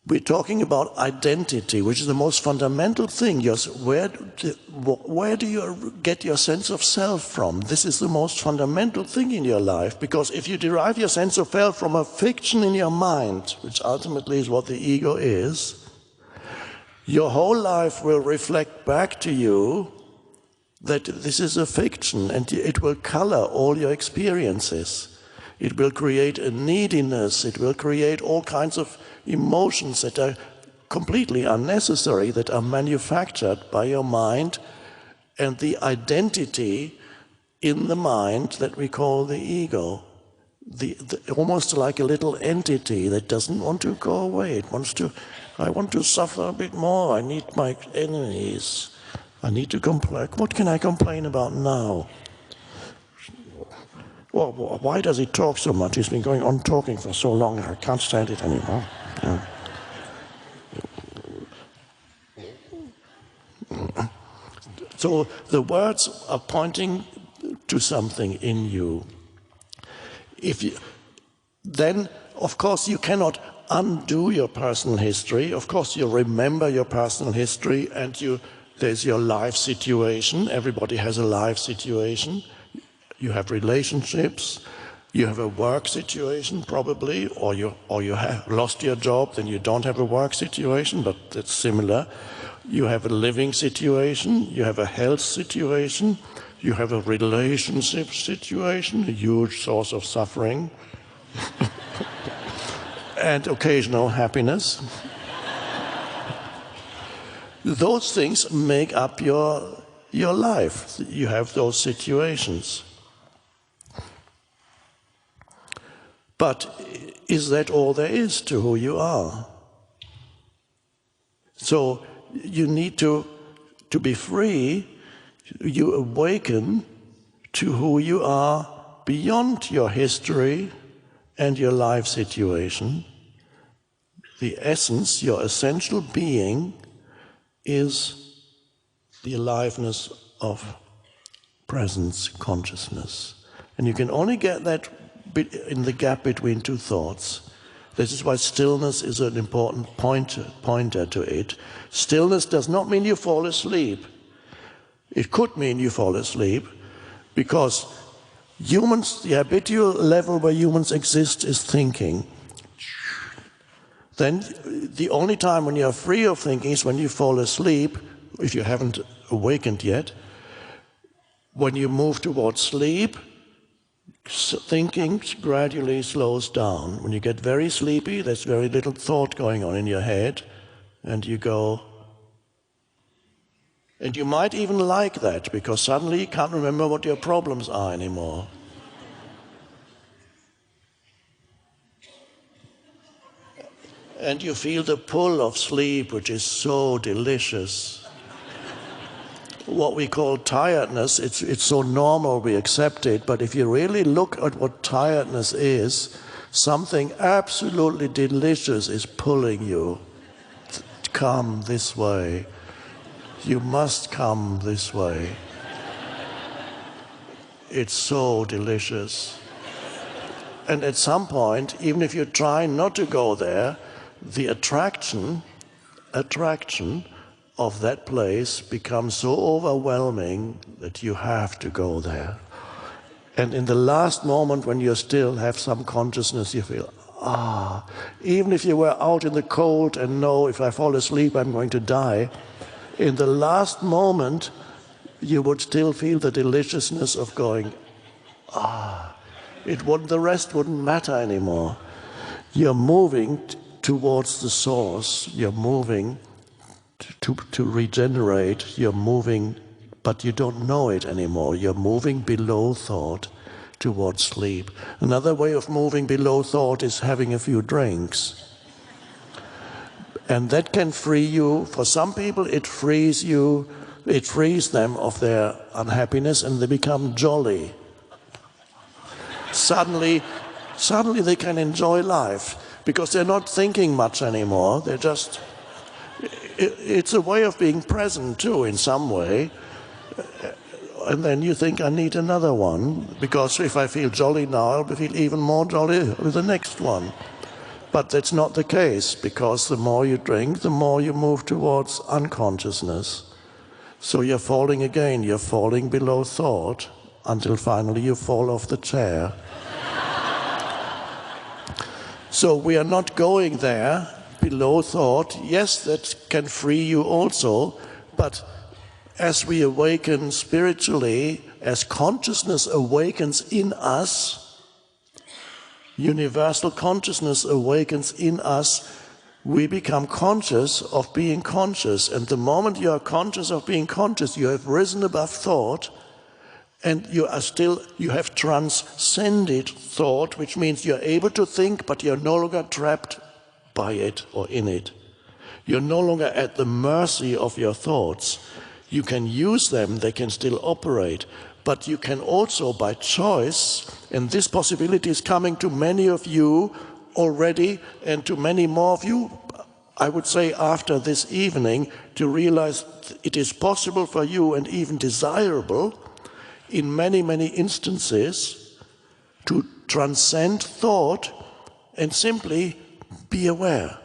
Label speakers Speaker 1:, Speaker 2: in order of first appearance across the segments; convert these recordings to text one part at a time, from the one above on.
Speaker 1: We're talking about identity, which is the most fundamental thing. Where do you get your sense of self from? This is the most fundamental thing in your life, because if you derive your sense of self from a fiction in your mind, which ultimately is what the ego is, your whole life will reflect back to you that this is a fiction, and it will color all your experiences. It will create a neediness, it will create all kinds of emotions that are completely unnecessary, that are manufactured by your mind, and the identity in the mind that we call the ego. Almost like a little entity that doesn't want to go away. It wants to, I want to suffer a bit more, I need my enemies, I need to complain. What can I complain about now? Well, why does he talk so much? He's been going on talking for so long, I can't stand it anymore. Yeah. So the words are pointing to something in you. Then, of course, you cannot undo your personal history. Of course, you remember your personal history, and there's your life situation. Everybody has a life situation. You have relationships, you have a work situation probably, or you have lost your job, then you don't have a work situation, but it's similar. You have a living situation, you have a health situation, you have a relationship situation, a huge source of suffering, and occasional happiness. Those things make up your life. You have those situations. But is that all there is to who you are? So you need to be free. You awaken to who you are beyond your history and your life situation. The essence, your essential being, is the aliveness of presence consciousness. And you can only get that in the gap between two thoughts. This is why stillness is an important pointer to it. Stillness does not mean you fall asleep. It could mean you fall asleep, because humans, the habitual level where humans exist is thinking. Then the only time when you're free of thinking is when you fall asleep, if you haven't awakened yet. When you move towards sleep, thinking gradually slows down. When you get very sleepy, there's very little thought going on in your head, and you go. And you might even like that, because suddenly you can't remember what your problems are anymore. And you feel the pull of sleep, which is so delicious. What we call tiredness, it's so normal, we accept it, but if you really look at what tiredness is, something absolutely delicious is pulling you. Come this way. You must come this way. It's so delicious. And at some point, even if you try not to go there, the attraction of that place becomes so overwhelming that you have to go there. And in the last moment when you still have some consciousness, you feel, even if you were out in the cold and know if I fall asleep I'm going to die, in the last moment you would still feel the deliciousness of going, the rest wouldn't matter anymore. You're moving towards the source, you're moving to regenerate, you're moving, but you don't know it anymore. You're moving below thought towards sleep. Another way of moving below thought is having a few drinks. And that can free you. For some people it frees them of their unhappiness, and they become jolly. Suddenly they can enjoy life, because they're not thinking much anymore. They're just... It's a way of being present too, in some way. And then you think, I need another one, because if I feel jolly now, I'll feel even more jolly with the next one. But that's not the case, because the more you drink, the more you move towards unconsciousness. So you're falling again, you're falling below thought, until finally you fall off the chair. So we are not going there, below thought. Yes, that can free you also, but as we awaken spiritually, as consciousness awakens in us, universal consciousness awakens in us, we become conscious of being conscious. And the moment you are conscious of being conscious, you have risen above thought, and you have transcended thought, which means you're able to think, but you're no longer trapped by it or in it. You're no longer at the mercy of your thoughts. You can use them, they can still operate, but you can also, by choice, and this possibility is coming to many of you already, and to many more of you, I would say after this evening, to realize it is possible for you and even desirable in many, many instances to transcend thought and simply be aware.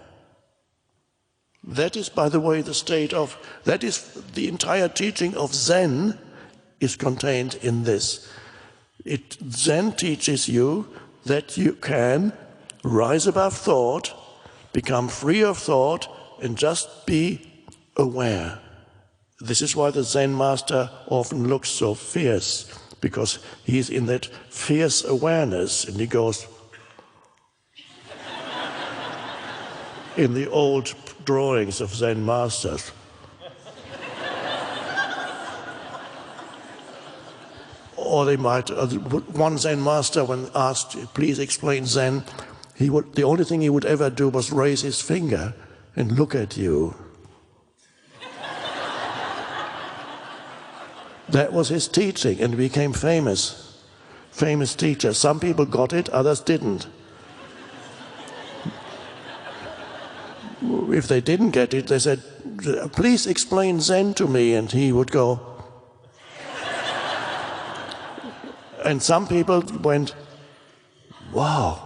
Speaker 1: That is, by the way, that is the entire teaching of Zen is contained in this. Zen teaches you that you can rise above thought, become free of thought, and just be aware. This is why the Zen master often looks so fierce, because he's in that fierce awareness, and he goes in the old drawings of Zen masters. Or they might, one Zen master, when asked, please explain Zen, the only thing he would ever do was raise his finger and look at you. That was his teaching, and he became famous. Famous teacher. Some people got it, others didn't. If they didn't get it, they said, please explain Zen to me, and he would go. And some people went, wow.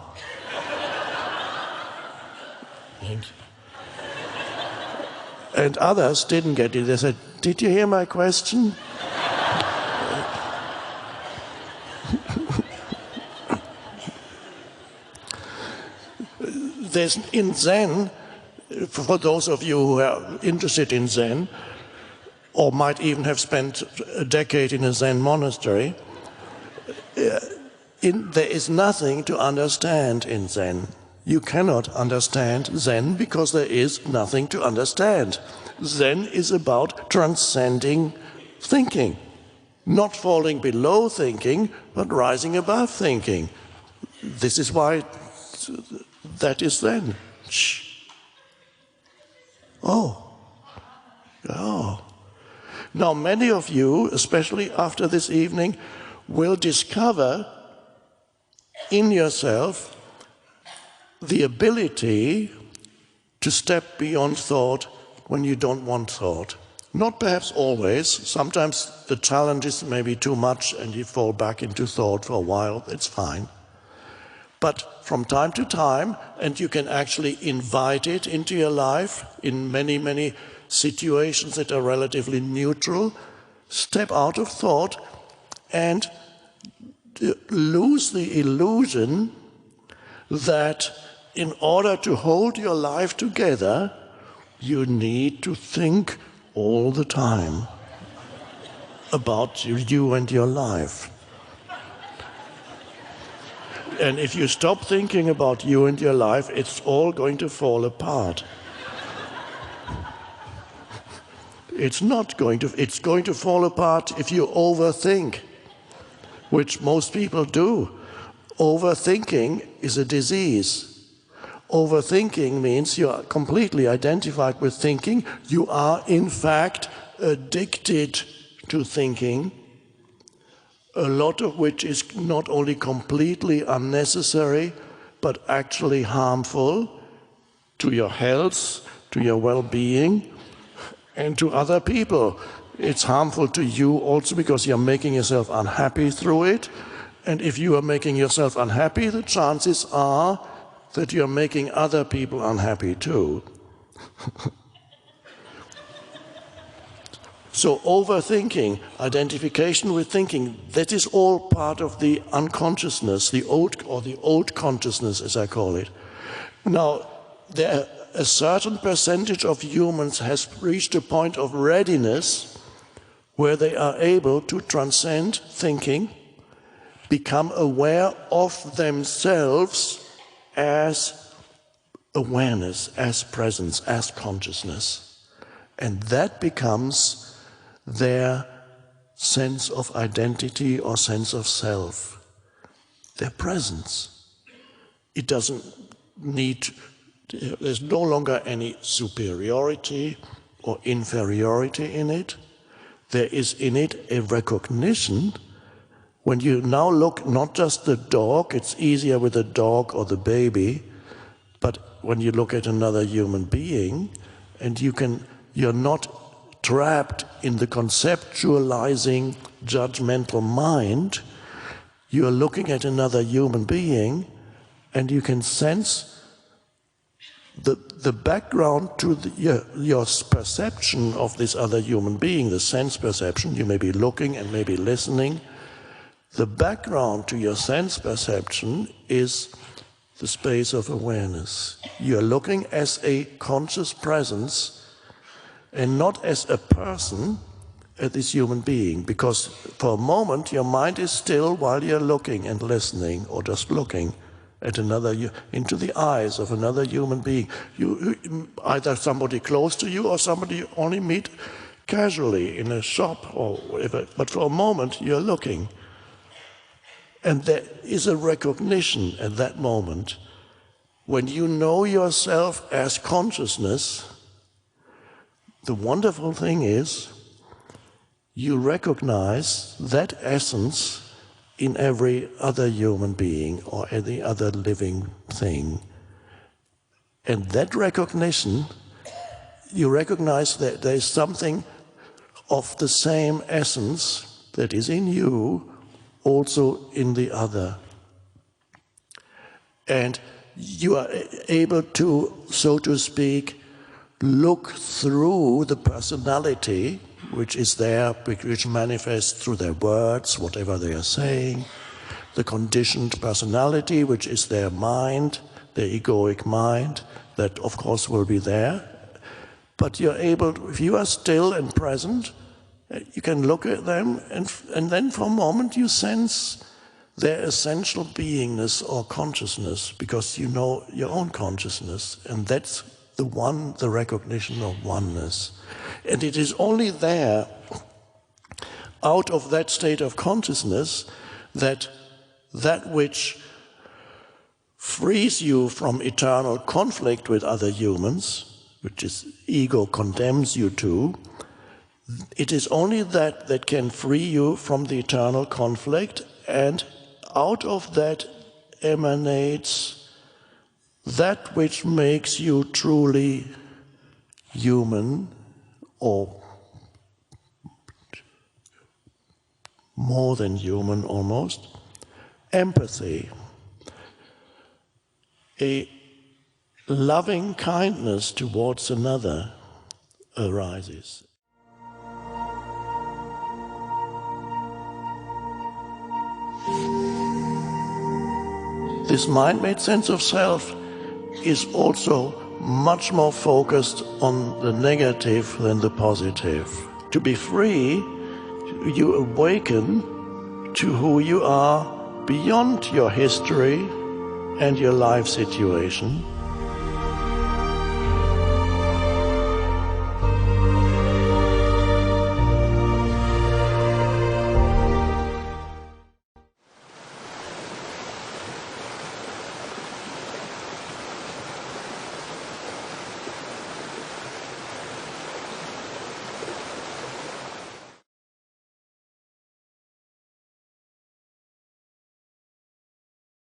Speaker 1: And others didn't get it. They said, did you hear my question? There's in Zen, for those of you who are interested in Zen, or might even have spent a decade in a Zen monastery, there is nothing to understand in Zen. You cannot understand Zen because there is nothing to understand. Zen is about transcending thinking, not falling below thinking, but rising above thinking. This is why that is Zen. Shh. Oh. Now many of you, especially after this evening, will discover in yourself the ability to step beyond thought when you don't want thought. Not perhaps always. Sometimes the challenges may be too much and you fall back into thought for a while. It's fine. But from time to time, and you can actually invite it into your life in many, many situations that are relatively neutral, step out of thought and lose the illusion that in order to hold your life together, you need to think all the time about you and your life. And if you stop thinking about you and your life, it's all going to fall apart. It's going to fall apart if you overthink, which most people do. Overthinking is a disease. Overthinking means you are completely identified with thinking. You are, in fact, addicted to thinking, a lot of which is not only completely unnecessary, but actually harmful to your health, to your well-being, and to other people. It's harmful to you also because you're making yourself unhappy through it. And if you are making yourself unhappy, the chances are that you're making other people unhappy too. So overthinking, identification with thinking, that is all part of the unconsciousness, the old consciousness, as I call it. Now, a certain percentage of humans has reached a point of readiness where they are able to transcend thinking, become aware of themselves as awareness, as presence, as consciousness. And that becomes their sense of identity or sense of self, their presence. It doesn't need, there's no longer any superiority or inferiority in it. There is in it a recognition. When you now look, not just the dog, it's easier with the dog or the baby, but when you look at another human being, and you're not trapped in the conceptualizing, judgmental mind, you're looking at another human being, and you can sense the background to your perception of this other human being, the sense perception. You may be looking and maybe listening. The background to your sense perception is the space of awareness. You're looking as a conscious presence and not as a person, at this human being, because for a moment your mind is still while you're looking and listening, or just looking at into the eyes of another human being. You either somebody close to you or somebody you only meet casually in a shop or whatever, but for a moment you're looking. And there is a recognition at that moment. When you know yourself as consciousness, the wonderful thing is you recognize that essence in every other human being or any other living thing. And that recognition, you recognize that there is something of the same essence that is in you also in the other. And you are able to, so to speak, look through the personality which is there, which manifests through their words, whatever they are saying, the conditioned personality, which is their mind, their egoic mind, that of course will be there. But you're able to, if you are still and present, you can look at them and then for a moment you sense their essential beingness or consciousness, because you know your own consciousness, and that's the recognition of oneness. And it is only there, out of that state of consciousness, that which frees you from eternal conflict with other humans, which is ego condemns you to, it is only that can free you from the eternal conflict, and out of that emanates that which makes you truly human, or more than human almost, empathy, a loving kindness towards another arises. This mind-made sense of self is also much more focused on the negative than the positive. To be free, you awaken to who you are beyond your history and your life situation.